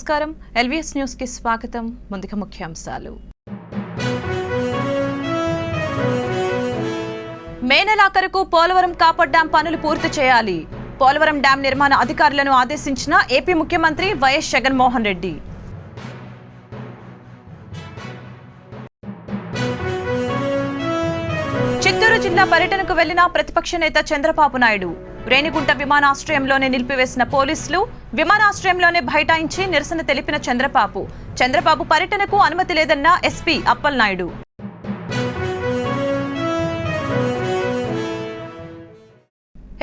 నమస్కారం ఎల్వీఎస్ న్యూస్ కి స్వాగతం. ముందుగా ముఖ్యాంశాలు. మే నెలాఖరుకు పోలవరం కాపర్ డ్యాం పనులు పూర్తి చేయాలి. పోలవరం డ్యాం నిర్మాణ అధికారులను ఆదేశించిన ఏపీ ముఖ్యమంత్రి వైఎస్ జగన్మోహన్ రెడ్డి. చిత్తూరు జిల్లా పర్యటనకు వెళ్లిన ప్రతిపక్ష నేత చంద్రబాబు నాయుడు. రేణిగుంట విమానాశ్రయంలోనే నిలిపివేసిన పోలీసులు విమానాశ్రయంలోనే బైఠాయించి నిరసన తెలిపిన చంద్రబాబు పర్యటనకు అనుమతి లేదన్న ఎస్పీ అప్పలనాయుడు.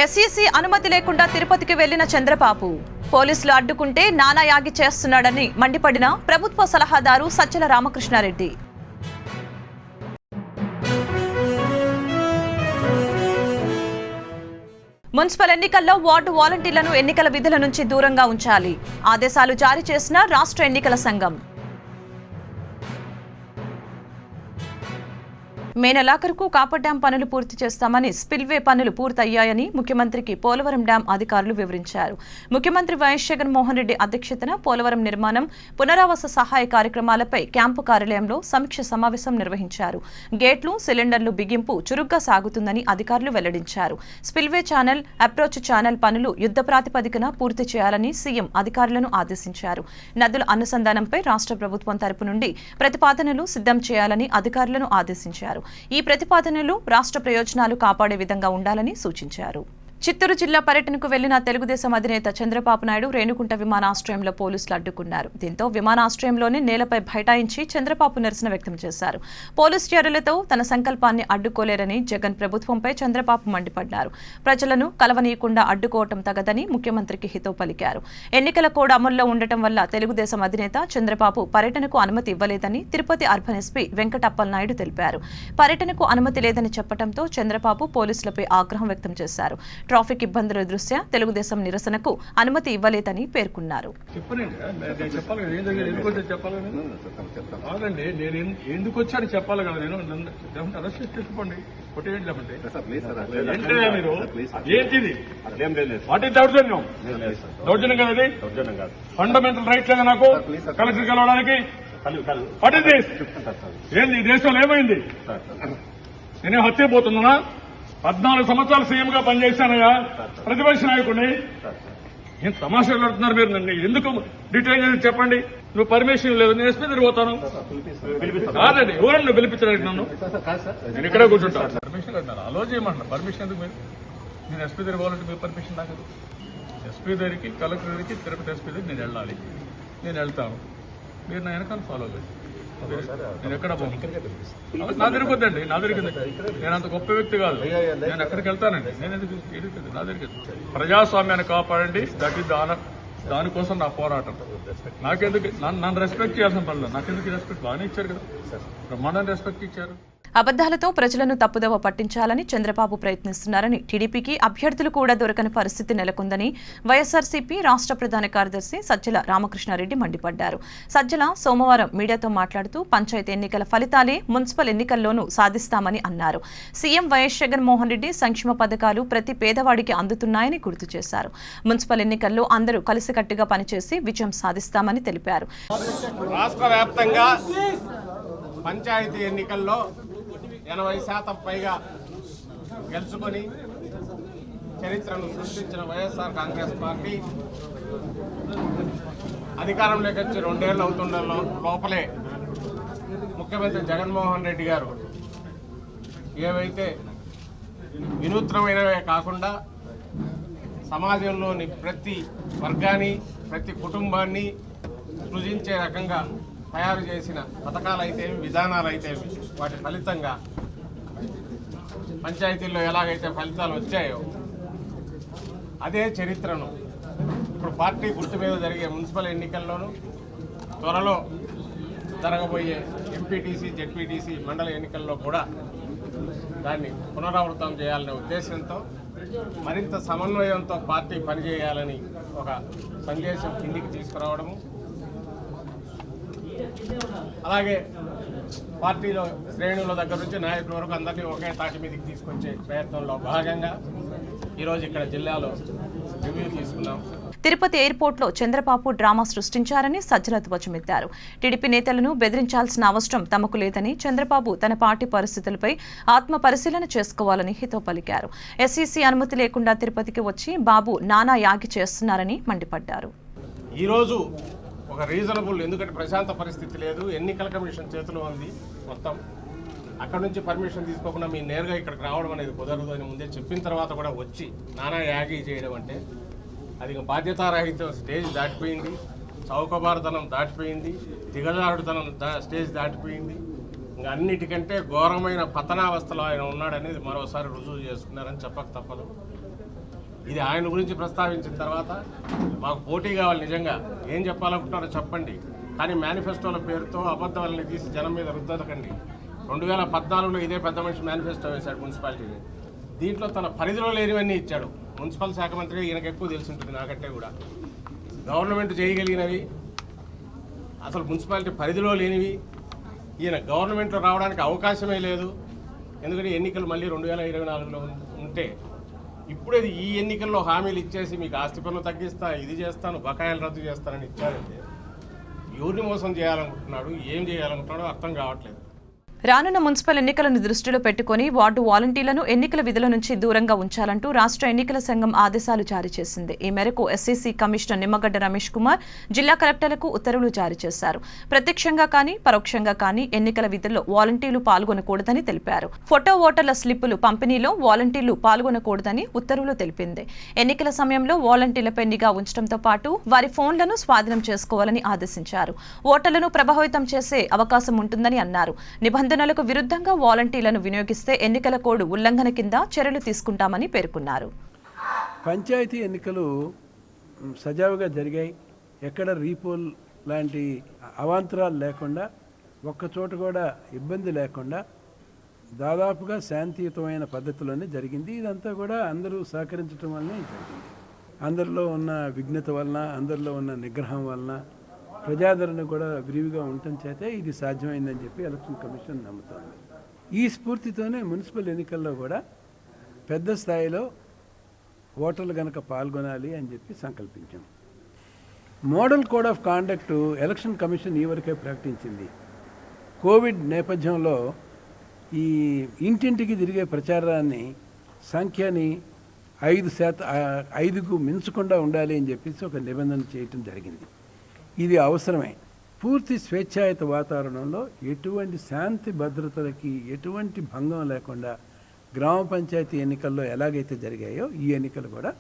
ఎస్ఈసీ అనుమతి లేకుండా తిరుపతికి వెళ్లిన చంద్రబాబు పోలీసులు అడ్డుకుంటే నానాయాగి చేస్తున్నాడని మండిపడిన ప్రభుత్వ సలహాదారు సజ్జల రామకృష్ణారెడ్డి. మున్సిపల్ ఎన్నికల్లో వార్డు వాలంటీర్లను ఎన్నికల విధుల నుంచి దూరంగా ఉంచాలి. ఆదేశాలు జారీ చేసిన రాష్ట్ర ఎన్నికల సంఘం. మే నెలాఖరుకు కాపర్ డ్యాం పనులు పూర్తి చేస్తామని, స్పిల్వే పనులు పూర్తయ్యాయని ముఖ్యమంత్రికి పోలవరం డ్యాం అధికారులు వివరించారు. ముఖ్యమంత్రి వైఎస్ జగన్మోహన్ రెడ్డి అధ్యక్షతన పోలవరం నిర్మాణం, పునరావాస సహాయ కార్యక్రమాలపై క్యాంపు కార్యాలయంలో సమీక్ష సమావేశం నిర్వహించారు. గేట్లు, సిలిండర్లు బిగింపు చురుగ్గా సాగుతుందని అధికారులు వెల్లడించారు. స్పిల్వే ఛానల్, అప్రోచ్ ఛానల్ పనులు యుద్ధ ప్రాతిపదికన పూర్తి చేయాలని సీఎం అధికారులను ఆదేశించారు. నదుల అనుసంధానంపై రాష్ట్ర ప్రభుత్వం తరపు నుండి ప్రతిపాదనలు సిద్ధం చేయాలని అధికారులను ఆదేశించారు. ఈ ప్రతిపాదనలు రాష్ట్ర ప్రయోజనాలు కాపాడే విధంగా ఉండాలని సూచించారు. చిత్తూరు జిల్లా పర్యటనకు వెళ్లిన తెలుగుదేశం అధినేత చంద్రబాబు నాయుడు రేణిగుంట విమానాశ్రయంలో పోలీసులు అడ్డుకున్నారు. దీంతో విమానాశ్రయంలోనే నేలపై బైఠాయించి చంద్రబాబు నిరసన వ్యక్తం చేశారు. పోలీసు చర్యలతో తన సంకల్పాన్ని అడ్డుకోలేరని జగన్ ప్రభుత్వంపై చంద్రబాబు మండిపడ్డారు. ప్రజలను కలవనీయకుండా అడ్డుకోవటం తగదని ముఖ్యమంత్రికి హితవు పలికారు. ఎన్నికల కోడ్ అమల్లో ఉండటం వల్ల తెలుగుదేశం అధినేత చంద్రబాబు పర్యటనకు అనుమతి ఇవ్వలేదని తిరుపతి అర్బన్ ఎస్పీ వెంకటప్పలనాయుడు తెలిపారు. పర్యటనకు అనుమతి లేదని చెప్పడంతో చంద్రబాబు పోలీసులపై ఆగ్రహం వ్యక్తం చేశారు. ట్రాఫిక్ ఇబ్బందుల దృష్ట్యా తెలుగుదేశం నిరసనకు అనుమతి ఇవ్వలేదని పేర్కొన్నారు. ఫండమెంటల్ రైట్ లేదా నాకు కలెక్టర్ కలవడానికి? ఏంది ఈ దేశంలో ఏమైంది? నేనే హత్యపోతున్నా. 14 సంవత్సరాలు సీఎంగా పనిచేశానయ్యా, ప్రతిపక్ష నాయకుడిని. ఏం తమాషాలు ఆడుతున్నారు మీరు? నన్ను ఎందుకు డిటైన్ చేసి చెప్పండి. నువ్వు పర్మిషన్ లేదు, నేను ఎస్పీ దగ్గర పోతాను. కాదండి, ఎవరన్నా నువ్వు పిలిపించడానికి నన్ను? నేను ఇక్కడే కూర్చుంటాను. పర్మిషన్ అంటారు, అలో చేయమంటున్నా. పర్మిషన్ ఎందుకు మీరు? నేను ఎస్పీ దగ్గర పోవాలంటే మీ పర్మిషన్ నాకు. ఎస్పీ దగ్గరికి, కలెక్టర్ దగ్గరికి, తిరుపతి ఎస్పీ దగ్గరికి నేను వెళ్ళాలి. నేను వెళ్తాను, మీరు నా వెనకాల ఫాలో అవ్వాలి. నేను ఎక్కడ నా తిరుగుద్దండి, నా తిరిగింది. నేను అంత గొప్ప వ్యక్తి కాదు, నేను ఎక్కడికి వెళ్తానండి. నేను ఎందుకు నా తిరిగి ప్రజాస్వామ్యాన్ని కాపాడండి, దట్ ఈస్ దానికోసం నా పోరాటం. నాకెందుకు నన్ను రెస్పెక్ట్ చేయాల్సిన పనులు నాకెందుకు రెస్పెక్ట్? బాగానే ఇచ్చారు కదా, బ్రహ్మాండాన్ని రెస్పెక్ట్ ఇచ్చారు. అబద్దాలతో ప్రజలను తప్పుదోవ పట్టించాలని చంద్రబాబు ప్రయత్నిస్తున్నారని, టీడీపీకి అభ్యర్థులు కూడా దొరకని పరిస్థితి నెలకొందని వైఎస్ఆర్సీపీ రాష్ట్ర ప్రధాన కార్యదర్శి సజ్జల రామకృష్ణారెడ్డి మండిపడ్డారు. సజ్జల సోమవారం మీడియాతో మాట్లాడుతూ పంచాయతీ ఎన్నికల ఫలితాలే మున్సిపల్ ఎన్నికల్లోనూ సాధిస్తామని అన్నారు. సీఎం వైఎస్ జగన్మోహన్ రెడ్డి సంక్షేమ పథకాలు ప్రతి పేదవాడికి అందుతున్నాయని గుర్తు చేశారు. మున్సిపల్ ఎన్నికల్లో అందరూ కలిసికట్టుగా పనిచేసి విజయం సాధిస్తామని తెలిపారు. రాష్ట్ర వ్యాప్తంగా పంచాయతీ ఎన్నికల్లో 80% పైగా గెలుచుకొని చరిత్రను సృష్టించిన వైఎస్ఆర్ కాంగ్రెస్ పార్టీ అధికారంలోకి వచ్చి 2 ఏళ్ళు అవుతుండే లోపలే ముఖ్యమంత్రి జగన్మోహన్ రెడ్డి గారు ఏవైతే వినూత్నమైనవే కాకుండా సమాజంలోని ప్రతి వర్గాన్ని, ప్రతి కుటుంబాన్ని సృజించే రకంగా తయారు చేసిన పథకాలైతేమి, విధానాలైతేమి, వాటి ఫలితంగా పంచాయతీల్లో ఎలాగైతే ఫలితాలు వచ్చాయో అదే చరిత్రను ఇప్పుడు పార్టీ గుర్తు మీద జరిగే మున్సిపల్ ఎన్నికల్లోనూ, త్వరలో జరగబోయే ఎంపీటీసీ, జెడ్పీటీసీ మండల ఎన్నికల్లో కూడా దాన్ని పునరావృతం చేయాలనే ఉద్దేశంతో, మరింత సమన్వయంతో పార్టీ పనిచేయాలని ఒక సందేశం కిందికి తీసుకురావడము, అలాగే పార్టీలో శ్రేణుల దగ్గర నుంచి నాయకుల వరకు అందరినీ ఒకే తాటి మీదకి తీసుకొచ్చే ప్రయత్నంలో భాగంగా ఈరోజు ఇక్కడ జిల్లాలో రివ్యూ తీసుకున్నాం. తిరుపతి ఎయిర్పోర్ట్లో చంద్రబాబు డ్రామా సృష్టించారని సజ్జల ధ్వజమెత్తారు. టీడీపీ నేతలను బెదిరించాల్సిన అవసరం తమకు లేదని, చంద్రబాబు తన పార్టీ పరిస్థితులపై ఆత్మ పరిశీలన చేసుకోవాలని హితవు పలికారు. ఎస్ఈసీ అనుమతి లేకుండా తిరుపతికి వచ్చి బాబు నానా యాగి చేస్తున్నారని మండిపడ్డారు. ఈరోజు ఒక రీజనబుల్, ఎందుకంటే ప్రశాంత పరిస్థితి లేదు, ఎన్నికల కమిషన్ చేతిలో ఉంది మొత్తం. అక్కడ నుంచి పర్మిషన్ తీసుకోకుండా మీరు నేరుగా ఇక్కడికి రావడం అనేది కుదరదు అని ముందే చెప్పిన తర్వాత కూడా వచ్చి నానా యాగి చేయడం అంటే అది బాధ్యతారహిత స్టేజ్ దాటిపోయింది, చౌకబారుతనం దాటిపోయింది, దిగజారుడుతనం స్టేజ్ దాటిపోయింది. ఇంకా అన్నిటికంటే ఘోరమైన పతనావస్థలో ఆయన ఉన్నాడనేది మరోసారి రుజువు చేసుకున్నారని చెప్పక తప్పదు. ఇది ఆయన గురించి ప్రస్తావించిన తర్వాత మాకు పోటీ కావాలి, నిజంగా ఏం చెప్పాలనుకుంటారో చెప్పండి, కానీ మేనిఫెస్టోల పేరుతో అబద్ధాలని తీసి జనం మీద రుద్దకండి. 2014లో ఇదే పెద్ద మనిషి మేనిఫెస్టో వేశాడు మున్సిపాలిటీని. దీంట్లో తన పరిధిలో లేనివన్నీ ఇచ్చాడు. మున్సిపల్ శాఖ మంత్రి ఈయనకు ఎక్కువ తెలిసి ఉంటుంది నాకంటే కూడా. గవర్నమెంట్ చేయగలిగినవి అసలు మున్సిపాలిటీ పరిధిలో లేనివి ఈయన గవర్నమెంట్లో రావడానికి అవకాశమే లేదు. ఎందుకంటే ఎన్నికలు మళ్ళీ 2024లో ఉంటే ఇప్పుడే ఈ ఎన్నికల్లో హామీలు ఇచ్చేసి మీకు ఆస్తి పన్ను తగ్గిస్తా, ఇది చేస్తాను, బకాయిలు రద్దు చేస్తానని ఇచ్చారంటే ఎవరిని మోసం చేయాలనుకుంటున్నాడు, ఏం చేయాలనుకుంటున్నాడో అర్థం కావట్లేదు. రానున్న మున్సిపల్ ఎన్నికలను దృష్టిలో పెట్టుకుని వార్డు వాలంటీర్లను ఎన్నికల విధుల నుంచి దూరంగా ఉంచాలంటూ రాష్ట్ర ఎన్నికల సంఘం ఆదేశాలు జారీ చేసింది. ఈ మేరకు ఎస్ఈసీ కమిషనర్ నిమ్మగడ్డ రమేష్ కుమార్ జిల్లా కలెక్టర్లకు ఉత్తర్వులు జారీ చేశారు. ప్రత్యక్షంగా కానీ పరోక్షంగా కానీ ఎన్నికల విధుల్లో వాలంటీర్లు పాల్గొనకూడదని తెలిపారు. ఫోటో ఓటర్ల స్లిప్పులు పంపిణీలో వాలంటీర్లు పాల్గొనకూడదని ఉత్తర్వులు తెలిపింది. ఎన్నికల సమయంలో వాలంటీర్లపై నిఘా ఉంచడంతో పాటు వారి ఫోన్లను స్వాధీనం చేసుకోవాలని ఆదేశించారు. ఓటర్లను ప్రభావితం చేసే అవకాశం ఉంటుందని అన్నారు. నిబంధనలకు విరుద్ధంగా వాలంటీర్లను వినియోగిస్తే ఎన్నికల కోడ్ ఉల్లంఘన కింద చర్యలు తీసుకుంటామని పేర్కొన్నారు. పంచాయతీ ఎన్నికలు సజావుగా జరిగాయి. ఎక్కడ రీపోల్ లాంటి అవాంతరాలు లేకుండా, ఒక్కచోట కూడా ఇబ్బంది లేకుండా దాదాపుగా శాంతియుతమైన పద్ధతిలోనే జరిగింది. ఇదంతా కూడా అందరూ సహకరించడం వల్లనే జరిగింది. అందరిలో ఉన్న విఘ్నత వలన, అందరిలో ఉన్న నిగ్రహం వలన, ప్రజాదరణ కూడా విరివిగా ఉండటం చేతే ఇది సాధ్యమైందని చెప్పి ఎలక్షన్ కమిషన్ నమ్ముతోంది. ఈ స్ఫూర్తితోనే మున్సిపల్ ఎన్నికల్లో కూడా పెద్ద స్థాయిలో ఓటర్లు కనుక పాల్గొనాలి అని చెప్పి సంకల్పించాం. Model code of conduct election commission ఈ వరకే ప్రకటించింది. కోవిడ్ నేపథ్యంలో ఈ ఇంటింటికి తిరిగే ప్రచారాన్ని సంఖ్యని 5% మించకుండా ఉండాలి అని చెప్పేసి ఒక నిబంధన చేయటం జరిగింది. ఇది అవసరమే. పూర్తి స్వేచ్ఛాయుత వాతావరణంలో ఎటువంటి శాంతి భద్రతలకి ఎటువంటి భంగం లేకుండా గ్రామ పంచాయతీ ఎన్నికల్లో ఎలాగైతే జరిగాయో ఈ ఎన్నికలు కూడా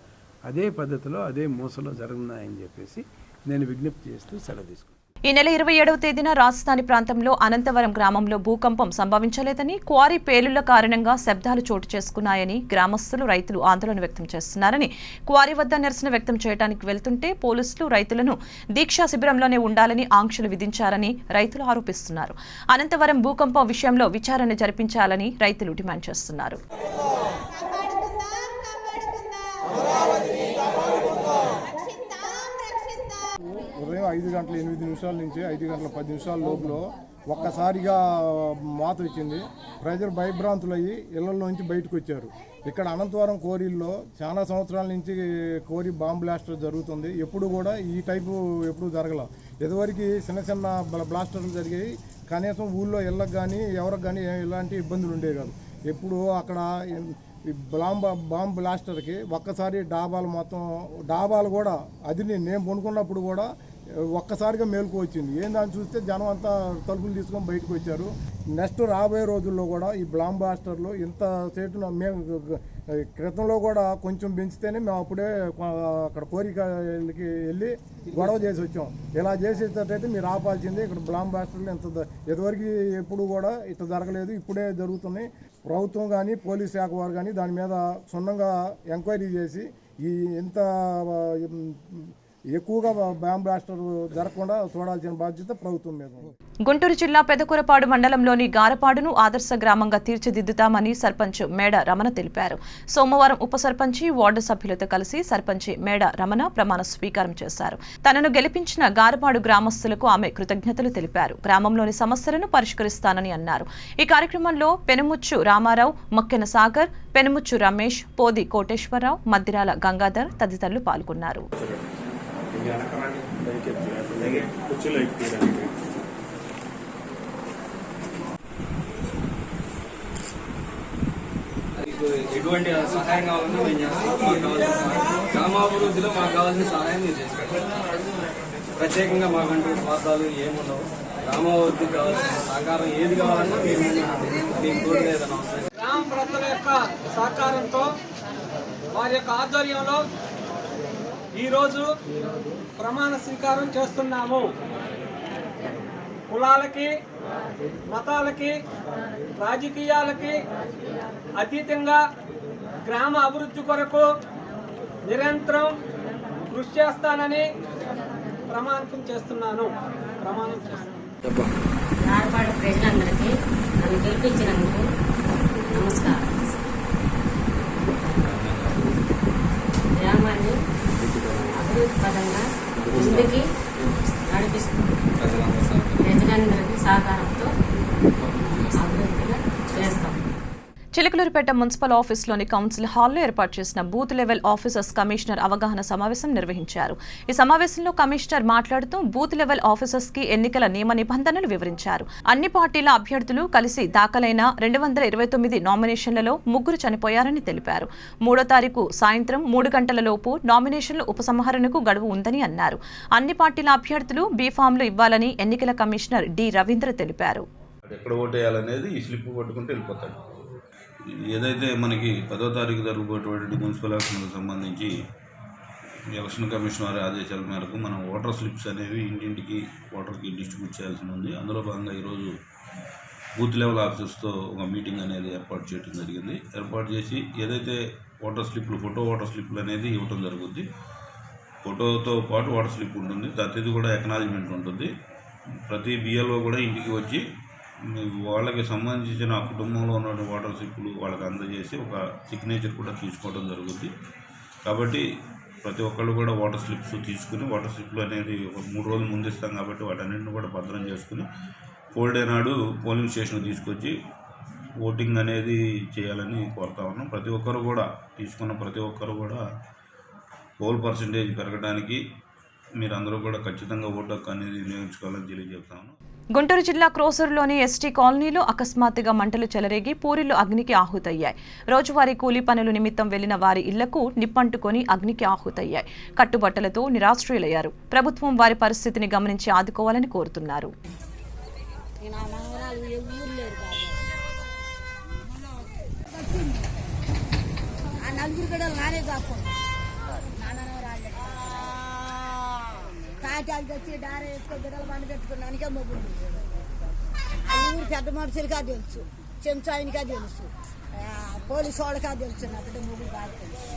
అదే పద్ధతిలో అదే మూసలో జరుగుతున్నాయని చెప్పేసి నేను విజ్ఞప్తి చేస్తూ సెలవు తీసుకున్నాను. ఈ నెల 27వ తేదీన రాజధాని ప్రాంతంలో అనంతవరం గ్రామంలో భూకంపం సంభవించలేదని, క్వారీ పేలుళ్ల కారణంగా శబ్దాలు చోటు చేసుకున్నాయని గ్రామస్తులు, రైతులు ఆందోళన వ్యక్తం చేస్తున్నారని, క్వారీ వద్ద నిరసన వ్యక్తం చేయడానికి వెళ్తుంటే పోలీసులు రైతులను దీక్షా శిబిరంలోనే ఉండాలని ఆంక్షలు విధించారని రైతులు ఆరోపిస్తున్నారు. అనంతవరం భూకంపం విషయంలో విచారణ జరిపించాలని రైతులు డిమాండ్ చేస్తున్నారు. ఉదయం 5:08 నుంచి 5:10 లోపల ఒక్కసారిగా మోత వచ్చింది. ప్రజలు భయభ్రాంతులయ్యి ఇళ్లలోంచి బయటకు వచ్చారు. ఇక్కడ అనంతవరం కోరీల్లో చాలా సంవత్సరాల నుంచి కోరీ బాంబ్ బ్లాస్టర్ జరుగుతుంది. ఎప్పుడు కూడా ఈ టైపు ఎప్పుడు జరగల. ఇదివరకు చిన్న చిన్న బ్లాస్టర్లు జరిగాయి. కనీసం ఊళ్ళో ఇళ్ళకి కానీ ఎవరికి కానీ ఇలాంటి ఇబ్బందులు ఉండేవి కాదు. ఎప్పుడు అక్కడ బాంబ్ బ్లాస్టర్కి ఒక్కసారి డాబాలు కూడా అది నేను కొనుక్కున్నప్పుడు కూడా ఒక్కసారిగా మేలుకు వచ్చింది. ఏందని చూస్తే జనం అంతా తలుపులు తీసుకొని బయటకు వచ్చారు. నెక్స్ట్ రాబోయే రోజుల్లో కూడా ఈ బాంబ్ బ్లాస్టర్లు ఇంత సేటు మేము క్రితంలో కూడా కొంచెం పెంచితేనే మేము అప్పుడే అక్కడ కోరికలకి వెళ్ళి గొడవ చేసి వచ్చాం. ఇలా చేసేటట్టయితే మీరు ఆపాల్సిందే. ఇక్కడ బాంబ్ బ్లాస్టర్లు ఇంత ఇదివరకు ఎప్పుడు కూడా ఇట్లా జరగలేదు, ఇప్పుడే జరుగుతున్నాయి. ప్రభుత్వం కానీ పోలీస్ శాఖ వారు కానీ దాని మీద క్షుణ్ణంగా ఎంక్వైరీ చేసి ఈ ఇంత ఎక్కువగా బాంబ్ బ్లాస్టర్ జరగకుండా చూడాల్సిన బాధ్యత ప్రభుత్వం మీద. గుంటూరు జిల్లా పెదకూరపాడు మండలంలోని గారపాడును ఆదర్శ గ్రామంగా తీర్చిదిద్దుతామని సర్పంచ్ మేడ రమణ తెలిపారు. సోమవారం ఉప సర్పంచి, వార్డు సభ్యులతో కలిసి సర్పంచి మేడ రమణ ప్రమాణ స్వీకారం చేశారు. తనను గెలిపించిన గారపాడు గ్రామస్తులకు ఆమె కృతజ్ఞతలు తెలిపారు. గ్రామంలోని సమస్యలను పరిష్కరిస్తానని అన్నారు. ఈ కార్యక్రమంలో పెనుముచ్చు రామారావు, మక్కెన సాగర్, పెనుముచ్చు రమేష్, పోది కోటేశ్వరరావు, మద్దిరాల గంగాధర్ తదితరులు పాల్గొన్నారు. కుర్చీలో ఎక్కించడానికి ఎటువంటి సహాయం కావాలన్నా మేము చేస్తాం. మాకు కావాల్సిన సహాయం గ్రామాభివృద్ధిలో మాకు కావాల్సిన సహాయం మీరు చేసుకోండి. ప్రత్యేకంగా మాకంటూ స్వార్థాలు ఏముండవు. గ్రామాభివృద్ధికి కావాల్సిన సహకారం ఏది కావాలన్నా మేము మీకు తోడుగా ఏదైనా అవసరం. గ్రామ ప్రజల యొక్క సహకారంతో వారి యొక్క ఆధ్వర్యంలో ఈరోజు ప్రమాణ స్వీకారం చేస్తున్నాము. కులాలకి, మతాలకి, రాజకీయాలకి అతీతంగా గ్రామ అభివృద్ధి కొరకు నిరంతరం కృషి చేస్తానని ప్రమాణం చేస్తున్నాను. నార్పాడు ప్రజలందరికీ నన్ను గెలిపించినందుకు నమస్కారం. గ్రామాన్ని అభివృద్ధి పదంగా ముందుకి నడిపిస్తుంది. ప్రజలందరికీ సహకారంతో అభివృద్ధిగా చేస్తాం. చిలకలూరిపేట మున్సిపల్ ఆఫీసులోని కౌన్సిల్ హాల్లో ఏర్పాటు చేసిన బూత్ లెవెల్ ఆఫీసర్స్ కమిషనర్ అవగాహన సమావేశం నిర్వహించారు. ఈ సమావేశంలో కమిషనర్ మాట్లాడుతూ బూత్ లెవెల్ ఆఫీసర్స్ కి ఎన్నికల నియమ నిబంధనలు వివరించారు. అన్ని పార్టీల అభ్యర్థులు కలిసి దాఖలైన 229 నామినేషన్లలో 3 చనిపోయారని తెలిపారు. 3వ తారీఖు సాయంత్రం 3 గంటలలోపు నామినేషన్ల ఉపసంహరణకు గడువు ఉందని అన్నారు. అన్ని పార్టీల అభ్యర్థులు బీఫామ్లు ఇవ్వాలని ఎన్నికల కమిషనర్ డి రవీంద్ర తెలిపారు. ఎక్కడ ఓటేయాలనేది ఈ స్లిప్ కొట్టుకుంటూ వెళ్ళిపోతాడు. ఏదైతే మనకి 10వ తారీఖు జరుగుతున్నటువంటి మున్సిపల్ ఎలక్షన్కి సంబంధించి ఎలక్షన్ కమిషన్ వారి ఆదేశాల మేరకు మనం ఓటర్ స్లిప్స్ అనేవి ఇంటింటికి ఓటర్కి డిస్ట్రిబ్యూట్ చేయాల్సి ఉంది. అందులో భాగంగా ఈరోజు బూత్ లెవెల్ ఆఫీసర్స్తో ఒక మీటింగ్ అనేది ఏర్పాటు చేయడం జరిగింది. ఏర్పాటు చేసి ఏదైతే ఓటర్ స్లిప్లు, ఫోటో ఓటర్ స్లిప్లు అనేది ఇవ్వటం జరుగుద్ది. ఫోటోతో పాటు ఓటర్ స్లిప్ ఉంటుంది. ప్రతిది కూడా ఎక్నాలజ్మెంట్ ఉంటుంది. ప్రతి బిఎల్ఓ కూడా ఇంటికి వచ్చి వాళ్ళకి సంబంధించిన ఆ కుటుంబంలో ఉన్న ఓటర్ స్లిప్లు వాళ్ళకి అందజేసి ఒక సిగ్నేచర్ కూడా తీసుకోవడం జరుగుద్ది. కాబట్టి ప్రతి ఒక్కళ్ళు కూడా ఓటర్ స్లిప్స్ తీసుకుని, ఓటర్ స్లిప్లు అనేది ఒక 3 రోజులు ముందు ఇస్తాం కాబట్టి వాటన్నింటిని కూడా భద్రం చేసుకుని పోల్ డే నాడు పోలింగ్ స్టేషన్కి తీసుకొచ్చి ఓటింగ్ అనేది చేయాలని కోరుతా ఉన్నాం. ప్రతి ఒక్కరు కూడా తీసుకున్న ప్రతి ఒక్కరు కూడా పోల్ పర్సంటేజ్ పెరగడానికి మీరందరూ కూడా ఖచ్చితంగా ఓటు హక్కు అనేది వినియోగించుకోవాలని తెలియజేస్తాను. గుంటూరు జిల్లా క్రోసూరులోని ఎస్టీ కాలనీలో అకస్మాత్తుగా మంటలు చెలరేగి పూరిళ్లు అగ్నికి ఆహుతయ్యాయి. రోజువారీ కూలీ పనుల నిమిత్తం వెళ్లిన వారి ఇళ్లకు నిప్పంటుకొని అగ్నికి ఆహుతయ్యాయి. కట్టుబట్టలతో నిరాశ్రయులయ్యారు. ప్రభుత్వం వారి పరిస్థితిని గమనించి ఆదుకోవాలని కోరుతున్నారు. కాటాలు తెచ్చి డార వేసుకొని బిడ్డలు బండి పెట్టుకున్నానికే మొగ్గులు ఊరు పెద్ద మనుషులకా తెలుసు, చెంచాయనికా తెలుసు, పోలీసు వాళ్ళకా తెలుసు. నా బిడ్డ మొగ్గులు బాగా తెలుసు.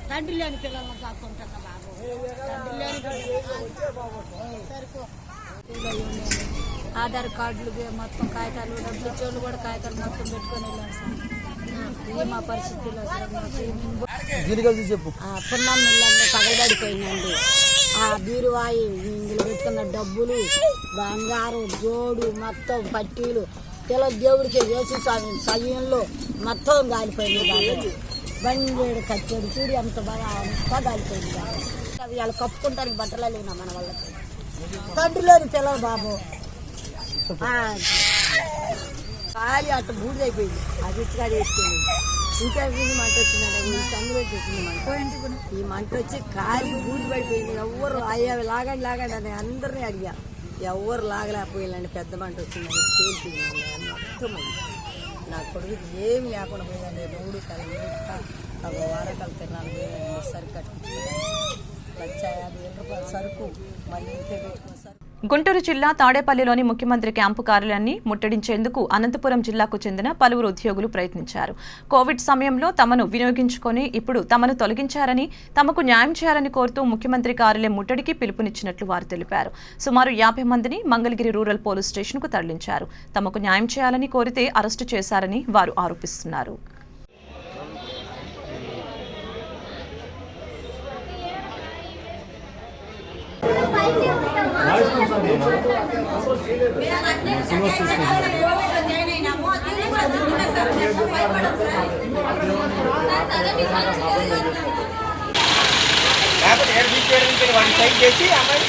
తండ్రి లేని పిల్లలను కాకుంటున్నా బాబు. తండ్రి లేని సరుకు ఆధార్ కార్డులు మొత్తం కాగితాలు, డబ్బులు ఇచ్చేవాళ్ళు కూడా కాగితాలు మొత్తం పెట్టుకొని వెళ్ళాం సార్. ఇది మా పరిస్థితుల్లో చెప్పు. పున్నాం ఇళ్ళల్లో పగలబడిపోయిందండి. ఆ బీరువాయి ఇందులో పెట్టుకున్న డబ్బులు, బంగారు జోడు, మొత్తం పట్టీలు పిల్లల దేవుడికి వేసి సమయంలో మొత్తం గాలిపోయింది. బండి కట్టాడు చూడు ఎంత బాగా అంతా గాలిపోయింది. వాళ్ళు కప్పుకుంటానికి బట్టలు లేనా మన వాళ్ళకి. తండ్రి లేని పిల్లలు బాబు ఖాళీ అట్ట బూడిదైపోయింది. అది ఇచ్చిగా చేసుకుంది. ఇంకా మంట వచ్చిందండి. సందులో వచ్చింది మంట. ఈ మంట వచ్చి కాలి బూడి పడిపోయింది. ఎవ్వరు అయ్యా లాగండి అని అందరినీ అడిగా. ఎవరు లాగలేకపోయిందండి. పెద్ద మంట వచ్చిందని తేలిపోయిందండి. మొత్తం నా కొడుకు ఏమి లేకుండా పోయిందండి. 3 కళ్ళు వారకాలు తిన్నాను పోయిందండి. సరుకు కట్టించుకోవాలి. 1,50,000 సరుకు మళ్ళీ ఇంట్లో పెట్టుకున్న సరుకు. గుంటూరు జిల్లా తాడేపల్లిలోని ముఖ్యమంత్రి క్యాంపు కార్యాలయాన్ని ముట్టడించేందుకు అనంతపురం జిల్లాకు చెందిన పలువురు ఉద్యోగులు ప్రయత్నించారు. కోవిడ్ సమయంలో తమను వినియోగించుకొని ఇప్పుడు తమను తొలగించారని, తమకు న్యాయం చేయాలని కోరుతూ ముఖ్యమంత్రి కార్యాలయం ముట్టడికి పిలుపునిచ్చినట్లు వారు తెలిపారు. సుమారు 50 మందిని మంగళగిరి రూరల్ పోలీస్ స్టేషన్కు తరలించారు. తమకు న్యాయం చేయాలని కోరితే అరెస్టు చేశారని వారు ఆరోపిస్తున్నారు. లేకపోతే ఏడు బీచ్ నుంచి వాడిని సైన్ చేసి అమ్మాయి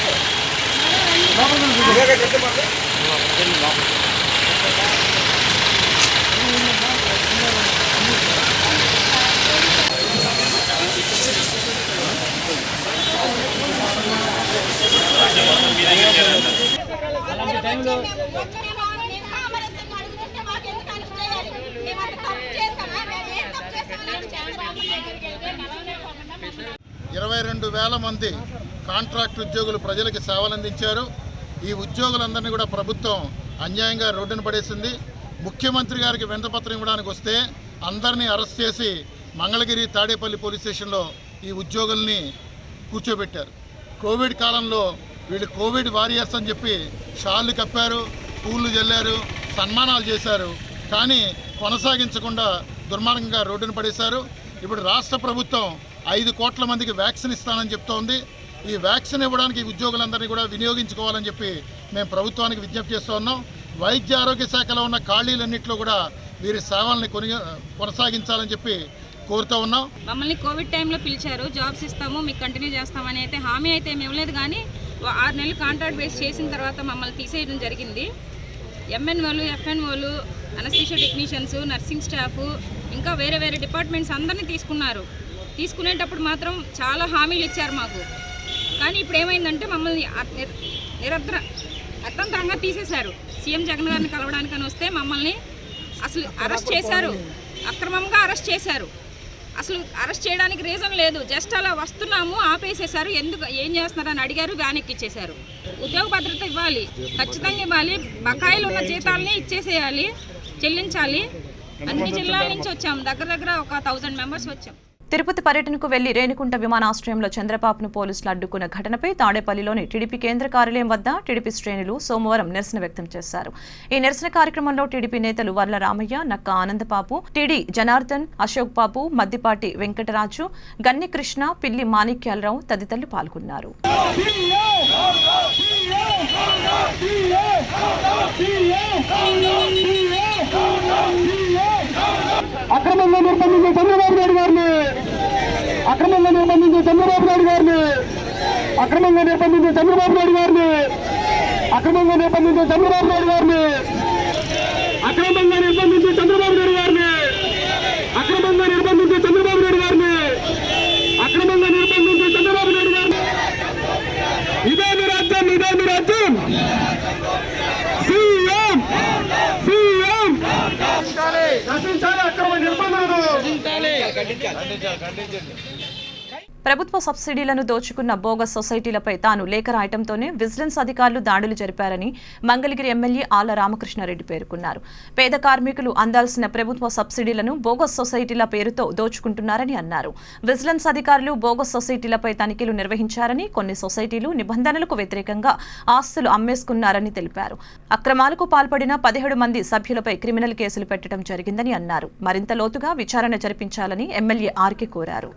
ఇరవై 22,000 మంది కాంట్రాక్ట్ ఉద్యోగులు ప్రజలకు సేవలు అందించారు. ఈ ఉద్యోగులందరినీ కూడా ప్రభుత్వం అన్యాయంగా రోడ్డున పడేసింది. ముఖ్యమంత్రి గారికి వినతిపత్రం ఇవ్వడానికి వస్తే అందరినీ అరెస్ట్ చేసి మంగళగిరి తాడేపల్లి పోలీస్ స్టేషన్లో ఈ ఉద్యోగుల్ని కూర్చోబెట్టారు. కోవిడ్ కాలంలో వీళ్ళు కోవిడ్ వారియర్స్ అని చెప్పి షాళ్ళు కప్పారు, పూలు జల్లారు, సన్మానాలు చేశారు. కానీ కొనసాగించకుండా దుర్మార్గంగా రోడ్డున పడేశారు. ఇప్పుడు రాష్ట్ర ప్రభుత్వం 5 కోట్ల మందికి వ్యాక్సిన్ ఇస్తానని చెప్తోంది. ఈ వ్యాక్సిన్ ఇవ్వడానికి ఉద్యోగులందరినీ కూడా వినియోగించుకోవాలని చెప్పి మేము ప్రభుత్వానికి విజ్ఞప్తి చేస్తూ ఉన్నాం. వైద్య ఆరోగ్య శాఖలో ఉన్న ఖాళీలన్నింటిలో కూడా వీరి సేవల్ని కొనసాగించాలని చెప్పి కోరుతూ ఉన్నాం. మమ్మల్ని కోవిడ్ టైంలో పిలిచారు, జాబ్స్ ఇస్తాము, మీకు కంటిన్యూ చేస్తామని అయితే హామీ అయితే ఏమి ఇవ్వలేదు. కానీ 6 నెలలు కాంట్రాక్ట్ బేస్ చేసిన తర్వాత మమ్మల్ని తీసేయడం జరిగింది. ఎంఎన్ఓలు, ఎఫ్ఎన్ఓలు, అనస్థీషియా టెక్నీషియన్స్, నర్సింగ్ స్టాఫ్, ఇంకా వేరే వేరే డిపార్ట్మెంట్స్ అందరినీ తీసుకున్నారు. తీసుకునేటప్పుడు మాత్రం చాలా హామీలు ఇచ్చారు మాకు. కానీ ఇప్పుడు ఏమైందంటే మమ్మల్ని అర్థంతరంగా తీసేశారు. సీఎం జగన్ గారిని కలవడానికని వస్తే మమ్మల్ని అసలు అరెస్ట్ చేశారు, అక్రమంగా అరెస్ట్ చేశారు. అసలు అరెస్ట్ చేయడానికి రీజన్ లేదు, జస్ట్ అలా వస్తున్నాము ఆపేసేశారు. ఎందుకు ఏం చేస్తున్నారని అడిగారు, వ్యాన్ ఎక్కిచ్చేశారు. ఉద్యోగ భద్రత ఇవ్వాలి, ఖచ్చితంగా ఇవ్వాలి. బకాయిలు ఉన్న జీతాలని ఇచ్చేసేయాలి, చెల్లించాలి. అన్ని జిల్లాల నుంచి వచ్చాం, దగ్గర ఒక 1000 మెంబర్స్ వచ్చాం. తిరుపతి పర్యటనకు వెళ్లి రేణికుంట విమానాశ్రయంలో చంద్రబాబును పోలీసులు అడ్డుకున్న ఘటనపై తాడేపల్లిలోని టీడీపీ కేంద్ర కార్యాలయం వద్ద టీడీపీ శ్రేణులు సోమవారం నిరసన వ్యక్తం చేశారు. ఈ నిరసన కార్యక్రమంలో టీడీపీ నేతలు వర్ల రామయ్య, నక్క ఆనందబాబు, టీడీ జనార్దన్, అశోక్ బాబు, మద్దిపాటి వెంకటరాజు, గన్ని కృష్ణ, పిల్లి మాణిక్యాలరావు తదితరులు పాల్గొన్నారు. అక్రమంగా నిర్బంధించే చంద్రబాబు నాయుడు గారిని, అక్రమంగా నిర్బంధించే చంద్రబాబు నాయుడు గారిని, అక్రమంగా నిర్బంధించే చంద్రబాబు నాయుడు గారిని, అక్రమంగా నిర్బంధించే చంద్రబాబు నాయుడు గారిని, అక్రమంగా నిర్బంధించే చంద్రబాబు నాయుడు గారిని, అక్రమంగా నిర్బంధించే చంద్రబాబు నాయుడు గారిని, అక్రమంగా నిర్బంధించే చంద్రబాబు నాయుడు గారిని. ఇదే మీ రాజ్యం, ఇదే మీ రాజ్యం. ప్రభుత్వ సబ్సిడీలను దోచుకున్న బోగస్ సొసైటీలపై తాను లేఖ రాయటంతోనే విజిలెన్స్ అధికారులు దాడులు జరిపారని మంగళగిరి ఎమ్మెల్యే ఆళ్ల రామకృష్ణారెడ్డి పేర్కొన్నారు. పేద కార్మికులు అందాల్సిన ప్రభుత్వ సబ్సిడీలను బోగస్ సొసైటీల పేరుతో దోచుకుంటున్నారని అన్నారు. విజిలెన్స్ అధికారులు బోగస్ సొసైటీలపై తనిఖీలు నిర్వహించారని, కొన్ని సొసైటీలు నిబంధనలకు వ్యతిరేకంగా ఆస్తులు అమ్మేసుకున్నారని తెలిపారు. అక్రమాలకు పాల్పడిన 17 మంది సభ్యులపై క్రిమినల్ కేసులు పెట్టడం జరిగిందని అన్నారు. మరింత లోతుగా విచారణ జరిపించాలని ఎమ్మెల్యే ఆర్కే కోరారు.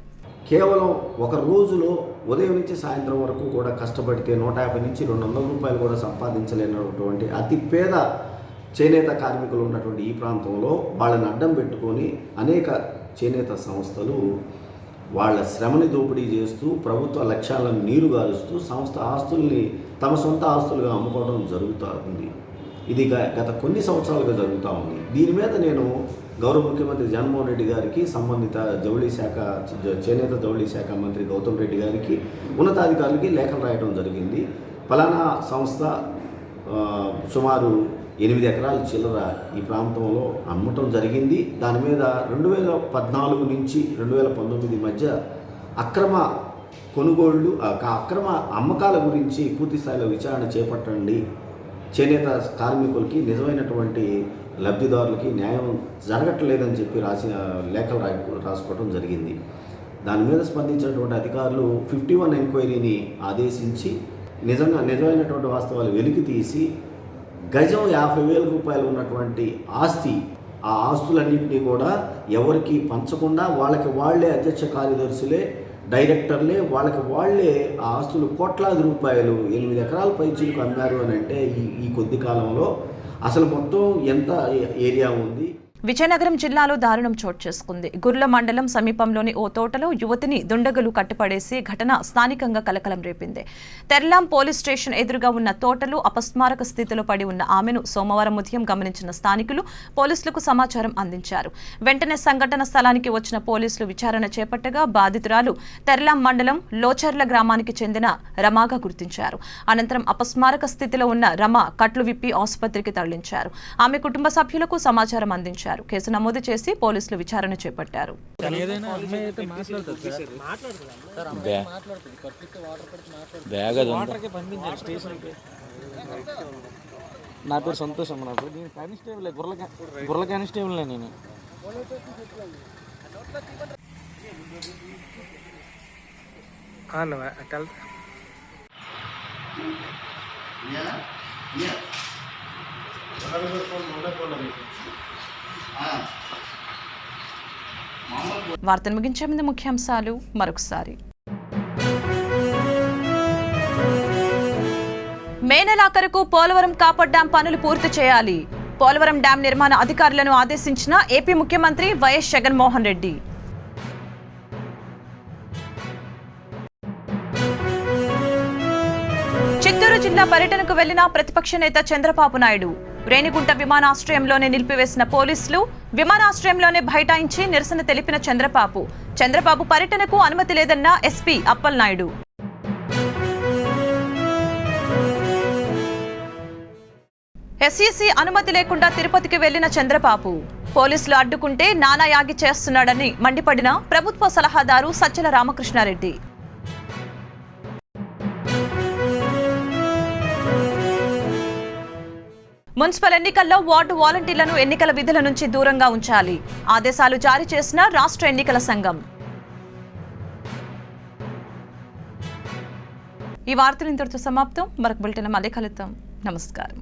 కేవలం ఒక రోజులో ఉదయం నుంచి సాయంత్రం వరకు కూడా కష్టపడితే 150 నుంచి 200 రూపాయలు కూడా సంపాదించలేనటువంటి అతి పేద చేనేత కార్మికులు ఉన్నటువంటి ఈ ప్రాంతంలో వాళ్ళని అడ్డం పెట్టుకొని అనేక చేనేత సంస్థలు వాళ్ళ శ్రమని దోపిడీ చేస్తూ ప్రభుత్వ లక్ష్యాలను నీరుగారుస్తూ సంస్థ ఆస్తుల్ని తమ సొంత ఆస్తులుగా అమ్ముకోవడం జరుగుతూ ఉంది. ఇది గత కొన్ని సంవత్సరాలుగా జరుగుతూ ఉంది. దీని మీద నేను గౌరవ ముఖ్యమంత్రి జగన్మోహన్ రెడ్డి గారికి, సంబంధిత జౌళి శాఖ చేనేత జౌళి శాఖ మంత్రి గౌతమ్ రెడ్డి గారికి, ఉన్నతాధికారులకి లేఖలు రాయడం జరిగింది. ఫలానా సంస్థ సుమారు 8 ఎకరాల చిల్లర ఈ ప్రాంతంలో అమ్మటం జరిగింది. దాని మీద 2014 నుంచి 2019 మధ్య అక్రమ కొనుగోళ్లు, అక్రమ అమ్మకాల గురించి పూర్తి స్థాయిలో విచారణ చేపట్టండి. చేనేత కార్మికులకి, నిజమైనటువంటి లబ్ధిదారులకి న్యాయం జరగట్లేదని చెప్పి లేఖలు రాసుకోవడం జరిగింది. దాని మీద స్పందించినటువంటి అధికారులు 51 ఎంక్వైరీని ఆదేశించి నిజమైనటువంటి వాస్తవాలు వెలికి తీసి గజం 50,000 రూపాయలు ఉన్నటువంటి ఆస్తి, ఆ ఆస్తులన్నింటినీ కూడా ఎవరికి పంచకుండా వాళ్ళకి వాళ్లే అధ్యక్ష కార్యదర్శులే, డైరెక్టర్లే, వాళ్ళకి వాళ్లే ఆ ఆస్తులు కోట్లాది రూపాయలు 8 ఎకరాల పైచీలకు అమ్మారు అని అంటే ఈ కొద్ది కాలంలో అసలు మొత్తం ఎంత ఏరియా ఉంది. విజయనగరం జిల్లాలో దారుణం చోటు చేసుకుంది. గుర్ల మండలం సమీపంలోని ఓ తోటలో యువతిని దుండగులు కట్టిపడేసి ఘటన స్థానికంగా కలకలం రేపింది. తెర్లాం పోలీస్ స్టేషన్ ఎదురుగా ఉన్న తోటలో అపస్మారక స్థితిలో పడి ఉన్న ఆమెను సోమవారం ఉదయం గమనించిన స్థానికులు పోలీసులకు సమాచారం అందించారు. వెంటనే సంఘటన స్థలానికి వచ్చిన పోలీసులు విచారణ చేపట్టగా బాధితురాలు తెర్లాం మండలం లోచర్ల గ్రామానికి చెందిన రమాగా గుర్తించారు. అనంతరం అపస్మారక స్థితిలో ఉన్న రమ కట్లు విప్పి ఆసుపత్రికి తరలించారు. ఆమె కుటుంబ సభ్యులకు సమాచారం అందించారు. కేసు నమోదు చేసి పోలీసులు విచారణ చేపట్టారు. నా పేరు సంతోషం. నా పేరు కానిస్టేబుల్ గుర్ల కానిస్టేబుల్ నేను. వార్తను ముగించే ముందు ముఖ్యాంశాలు మరొకసారి. మే నెలాఖరుకు పోలవరం కాపర్ డ్యాం పనులు పూర్తి చేయాలి. పోలవరం డ్యాం నిర్మాణ అధికారులను ఆదేశించిన ఏపీ ముఖ్యమంత్రి వైఎస్ జగన్మోహన్ రెడ్డి. చిత్తూరు జిల్లా పర్యటనకు వెళ్లిన ప్రతిపక్ష నేత చంద్రబాబు నాయుడు. రేణిగుంట విమానాశ్రయంలోనే నిలిపివేసిన పోలీసులు విమానాశ్రయంలోనే బైఠాయించి నిరసన తెలిపిన చంద్రబాబు పర్యటనకు అనుమతి లేదన్న ఎస్పీ అప్పలనాయుడు. ఎస్ఈసీ అనుమతి లేకుండా తిరుపతికి వెళ్లిన చంద్రబాబు పోలీసులు అడ్డుకుంటే నానా యాగి చేస్తున్నాడని మండిపడిన ప్రభుత్వ సలహాదారు సజ్జల రామకృష్ణారెడ్డి. మున్సిపల్ ఎన్నికల్లో వార్డు వాలంటీర్లను ఎన్నికల విధుల నుంచి దూరంగా ఉంచాలి. ఆదేశాలు జారీ చేసిన రాష్ట్ర ఎన్నికల సంఘం. ఈ వార్తలు ఇంతటితో సమాప్తం. మరొక బులెటిన్ మళ్ళీ కలుద్దాం. నమస్కారం.